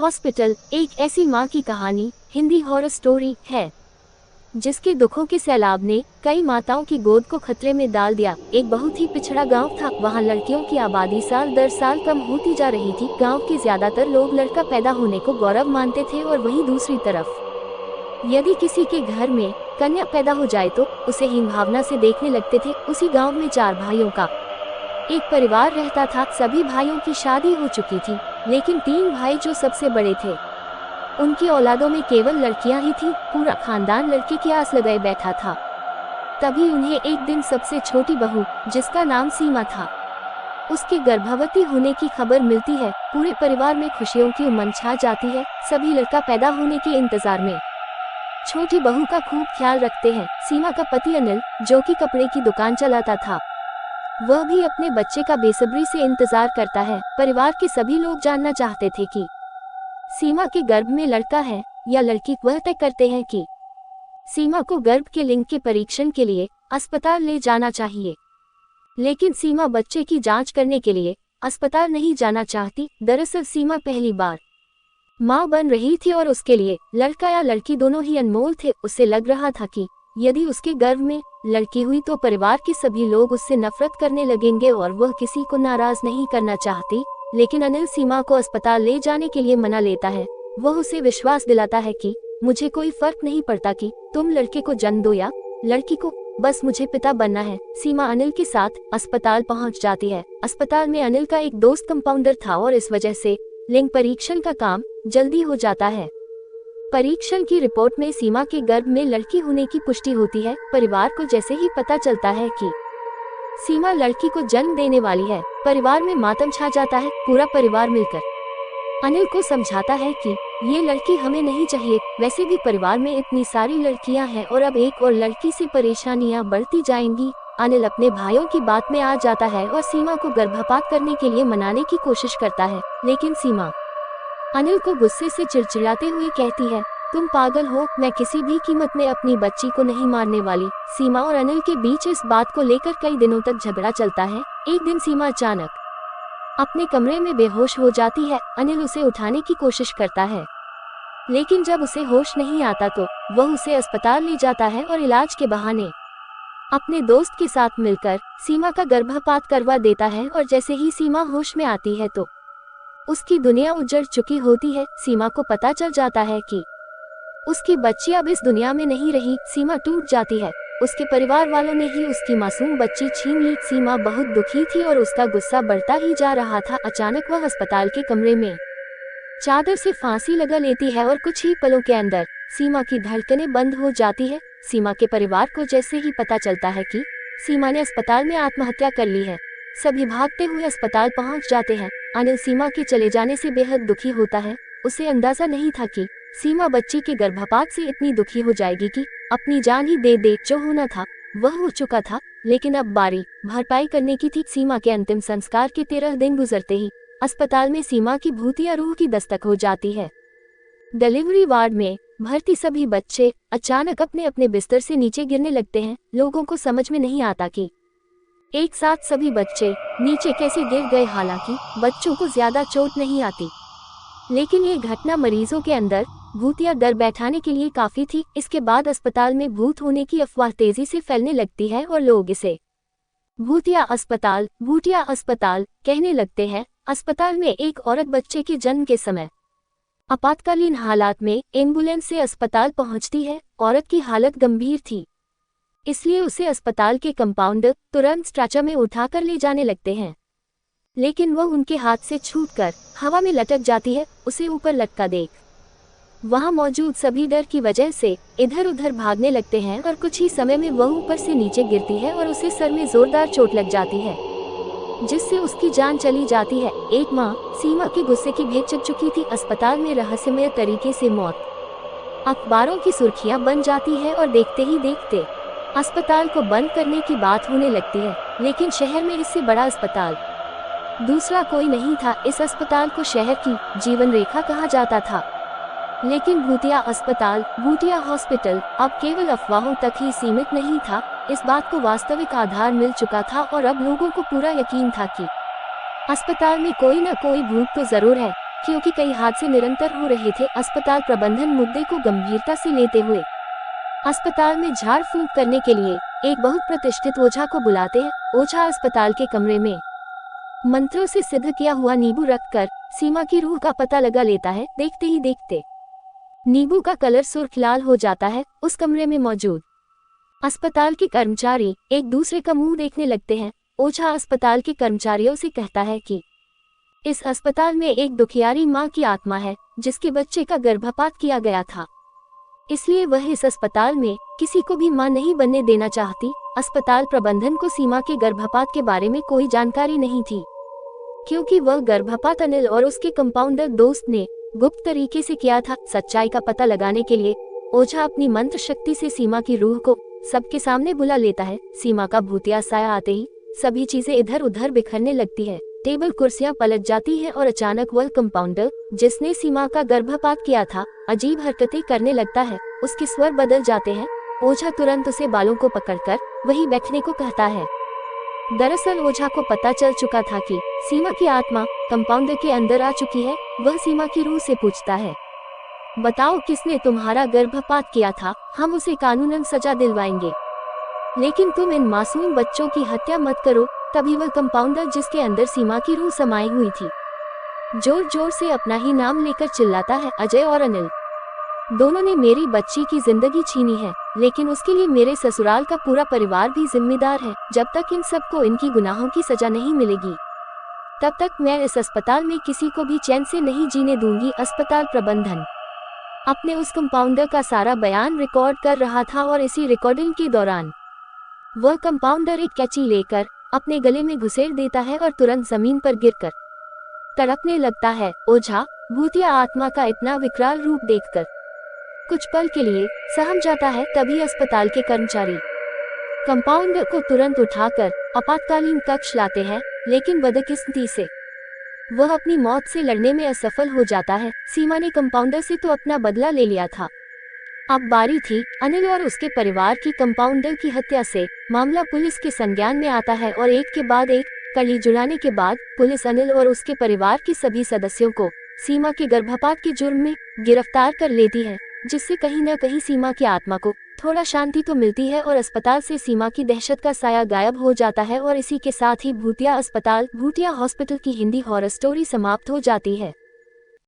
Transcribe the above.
Hospital एक ऐसी माँ की कहानी, हिंदी हॉरर स्टोरी है जिसके दुखों के सैलाब ने कई माताओं की गोद को खतरे में डाल दिया। एक बहुत ही पिछड़ा गांव था। वहां लड़कियों की आबादी साल दर साल कम होती जा रही थी। गांव के ज्यादातर लोग लड़का पैदा होने को गौरव मानते थे और वहीं दूसरी तरफ यदि किसी के घर में कन्या पैदा हो जाए तो उसे हीन भावना से देखने लगते थे। उसी गाँव में 4 भाइयों का एक परिवार रहता था। सभी भाइयों की शादी हो चुकी थी, लेकिन 3 भाई जो सबसे बड़े थे उनकी औलादों में केवल लड़कियां ही थी। पूरा खानदान लड़के की आस लगाए बैठा था। तभी उन्हें एक दिन सबसे छोटी बहू, जिसका नाम सीमा था, उसके गर्भवती होने की खबर मिलती है। पूरे परिवार में खुशियों की उमंग छा जाती है। सभी लड़का पैदा होने के इंतजार में छोटी बहू का खूब ख्याल रखते हैं। सीमा का पति अनिल, जो कि कपड़े की दुकान चलाता था, वह भी अपने बच्चे का बेसब्री से इंतजार करता है। परिवार के सभी लोग जानना चाहते थे कि सीमा के गर्भ में लड़का है या लड़की। वह तय करते हैं कि सीमा को गर्भ के लिंग के परीक्षण के लिए अस्पताल ले जाना चाहिए, लेकिन सीमा बच्चे की जांच करने के लिए अस्पताल नहीं जाना चाहती। दरअसल सीमा पहली बार मां बन रही थी और उसके लिए लड़का या लड़की दोनों ही अनमोल थे। उसे लग रहा था कि यदि उसके गर्भ में लड़की हुई तो परिवार के सभी लोग उससे नफरत करने लगेंगे और वह किसी को नाराज नहीं करना चाहती। लेकिन अनिल सीमा को अस्पताल ले जाने के लिए मना लेता है। वह उसे विश्वास दिलाता है कि मुझे कोई फर्क नहीं पड़ता कि तुम लड़के को जन्म दो या लड़की को, बस मुझे पिता बनना है। सीमा अनिल के साथ अस्पताल पहुंच जाती है। अस्पताल में अनिल का एक दोस्त कंपाउंडर था और इस वजह से लिंग परीक्षण का काम जल्दी हो जाता है। परीक्षण की रिपोर्ट में सीमा के गर्भ में लड़की होने की पुष्टि होती है। परिवार को जैसे ही पता चलता है कि सीमा लड़की को जन्म देने वाली है, परिवार में मातम छा जाता है। पूरा परिवार मिलकर अनिल को समझाता है कि ये लड़की हमें नहीं चाहिए। वैसे भी परिवार में इतनी सारी लड़कियां हैं और अब एक और लड़की से परेशानियां बढ़ती जाएंगी। अनिल अपने भाइयों की बात में आ जाता है और सीमा को गर्भपात करने के लिए मनाने की कोशिश करता है, लेकिन सीमा अनिल को गुस्से से चिड़चिड़ाते हुए कहती है, तुम पागल हो, मैं किसी भी कीमत में अपनी बच्ची को नहीं मारने वाली। सीमा और अनिल के बीच इस बात को लेकर कई दिनों तक झगड़ा चलता है। एक दिन सीमा अचानक अपने कमरे में बेहोश हो जाती है। अनिल उसे उठाने की कोशिश करता है, लेकिन जब उसे होश नहीं आता तो वह उसे अस्पताल ले जाता है और इलाज के बहाने अपने दोस्त के साथ मिलकर सीमा का गर्भपात करवा देता है। और जैसे ही सीमा होश में आती है तो उसकी दुनिया उजड़ चुकी होती है। सीमा को पता चल जाता है कि उसकी बच्ची अब इस दुनिया में नहीं रही। सीमा टूट जाती है। उसके परिवार वालों ने ही उसकी मासूम बच्ची छीन ली। सीमा बहुत दुखी थी और उसका गुस्सा बढ़ता ही जा रहा था। अचानक वह अस्पताल के कमरे में चादर से फांसी लगा लेती है और कुछ ही पलों के अंदर सीमा की धड़कनें बंद हो जाती है। सीमा के परिवार को जैसे ही पता चलता है कि सीमा ने अस्पताल में आत्महत्या कर ली है, सभी भागते हुए अस्पताल पहुंच जाते हैं। अनिल सीमा के चले जाने से बेहद दुखी होता है। उसे अंदाजा नहीं था कि सीमा बच्ची के गर्भपात से इतनी दुखी हो जाएगी कि अपनी जान ही दे दे। जो होना था वह हो चुका था, लेकिन अब बारी भरपाई करने की थी। सीमा के अंतिम संस्कार के 13 दिन गुजरते ही अस्पताल में सीमा की भूतिया रूह की दस्तक हो जाती है। डिलीवरी वार्ड में भर्ती सभी बच्चे अचानक अपने अपने बिस्तर से नीचे गिरने लगते हैं। लोगों को समझ में नहीं आता कि एक साथ सभी बच्चे नीचे कैसे गिर गए। हालांकि बच्चों को ज्यादा चोट नहीं आती, लेकिन ये घटना मरीजों के अंदर भूतिया डर बैठाने के लिए काफी थी। इसके बाद अस्पताल में भूत होने की अफवाह तेजी से फैलने लगती है और लोग इसे भूतिया अस्पताल कहने लगते हैं। अस्पताल में एक औरत बच्चे के जन्म के समय आपातकालीन हालात में एम्बुलेंस से अस्पताल पहुंचती है। औरत की हालत गंभीर थी, इसलिए उसे अस्पताल के कंपाउंडर तुरंत स्ट्रेचर में उठाकर ले जाने लगते हैं, लेकिन वह उनके हाथ से छूटकर हवा में लटक जाती है। उसे ऊपर लटका देख वहां मौजूद सभी डर की वजह से इधर उधर भागने लगते हैं और कुछ ही समय में वह ऊपर से नीचे गिरती है और उसे सर में जोरदार चोट लग जाती है, जिससे उसकी जान चली जाती है। एक माँ सीमा के गुस्से की भेंट चढ़ चुकी थी। अस्पताल में रहस्यमय तरीके से मौत अखबारों की सुर्खियां बन जाती है और देखते ही देखते अस्पताल को बंद करने की बात होने लगती है। लेकिन शहर में इससे बड़ा अस्पताल दूसरा कोई नहीं था। इस अस्पताल को शहर की जीवन रेखा कहा जाता था, लेकिन भूतिया हॉस्पिटल अब केवल अफवाहों तक ही सीमित नहीं था। इस बात को वास्तविक आधार मिल चुका था और अब लोगों को पूरा यकीन था कि अस्पताल में कोई न कोई भूत तो जरूर है, क्योंकि कई हादसे निरंतर हो रहे थे। अस्पताल प्रबंधन मुद्दे को गंभीरता से लेते हुए अस्पताल में झाड़ फूंक करने के लिए एक बहुत प्रतिष्ठित ओझा को बुलाते हैं। ओझा अस्पताल के कमरे में मंत्रों से सिद्ध किया हुआ नींबू रखकर सीमा की रूह का पता लगा लेता है। देखते ही देखते नींबू का कलर सुर्ख लाल हो जाता है। उस कमरे में मौजूद अस्पताल के कर्मचारी एक दूसरे का मुंह देखने लगते हैं। ओझा अस्पताल के कर्मचारियों से कहता है कि इस अस्पताल में एक दुखियारी मां की आत्मा है जिसके बच्चे का गर्भपात किया गया था, इसलिए वह इस अस्पताल में किसी को भी मां नहीं बनने देना चाहती। अस्पताल प्रबंधन को सीमा के गर्भपात के बारे में कोई जानकारी नहीं थी, क्योंकि वह गर्भपात अनिल और उसके कंपाउंडर दोस्त ने गुप्त तरीके से किया था। सच्चाई का पता लगाने के लिए ओझा अपनी मंत्र शक्ति से सीमा की रूह को सबके सामने बुला लेता है। सीमा का भूतिया साया आते ही सभी चीजें इधर उधर बिखरने लगती है। टेबल कुर्सियां पलट जाती हैं और अचानक वह कंपाउंडर जिसने सीमा का गर्भपात किया था अजीब हरकतें करने लगता है। उसके स्वर बदल जाते हैं। ओझा तुरंत उसे बालों को पकड़कर वहीं बैठने को कहता है। दरअसल ओझा को पता चल चुका था कि सीमा की आत्मा कंपाउंडर के अंदर आ चुकी है। वह सीमा की रूह से पूछता है, बताओ किसने तुम्हारा गर्भपात किया था, हम उसे कानूनन सजा दिलवाएंगे, लेकिन तुम इन मासूम बच्चों की हत्या मत करो। तभी वह कंपाउंडर जिसके अंदर सीमा की रूह समाई हुई थी जोर जोर से अपना ही नाम लेकर चिल्लाता है, अजय और अनिल दोनों ने मेरी बच्ची की जिंदगी छीनी है, लेकिन उसके लिए मेरे ससुराल का पूरा परिवार भी जिम्मेदार है। जब तक इन सबको इनकी गुनाहों की सजा नहीं मिलेगी तब तक मैं इस अस्पताल में किसी को भी चैन से नहीं जीने दूंगी। अस्पताल प्रबंधन अपने उस कंपाउंडर का सारा बयान रिकॉर्ड कर रहा था और इसी रिकॉर्डिंग के दौरान वह कंपाउंडर एक कैंची लेकर अपने गले में घुसेड़ देता है और तुरंत जमीन पर गिरकर तड़पने लगता है। ओझा भूतिया आत्मा का इतना विकराल रूप देखकर कुछ पल के लिए सहम जाता है। तभी अस्पताल के कर्मचारी कंपाउंडर को तुरंत उठाकर आपातकालीन कक्ष लाते हैं, लेकिन बदकिस्मती से वह अपनी मौत से लड़ने में असफल हो जाता है। सीमा ने कंपाउंडर से तो अपना बदला ले लिया था, अब बारी थी अनिल और उसके परिवार की कंपाउंडर की हत्या से। मामला पुलिस के संज्ञान में आता है और एक के बाद एक कड़ी जुड़ाने के बाद पुलिस अनिल और उसके परिवार के सभी सदस्यों को सीमा के गर्भपात के जुर्म में गिरफ्तार कर लेती है, जिससे कहीं न कहीं सीमा की आत्मा को थोड़ा शांति तो मिलती है और अस्पताल से सीमा की दहशत का साया गायब हो जाता है। और इसी के साथ ही भूतिया अस्पताल भूतिया हॉस्पिटल की हिंदी हॉरर स्टोरी समाप्त हो जाती है।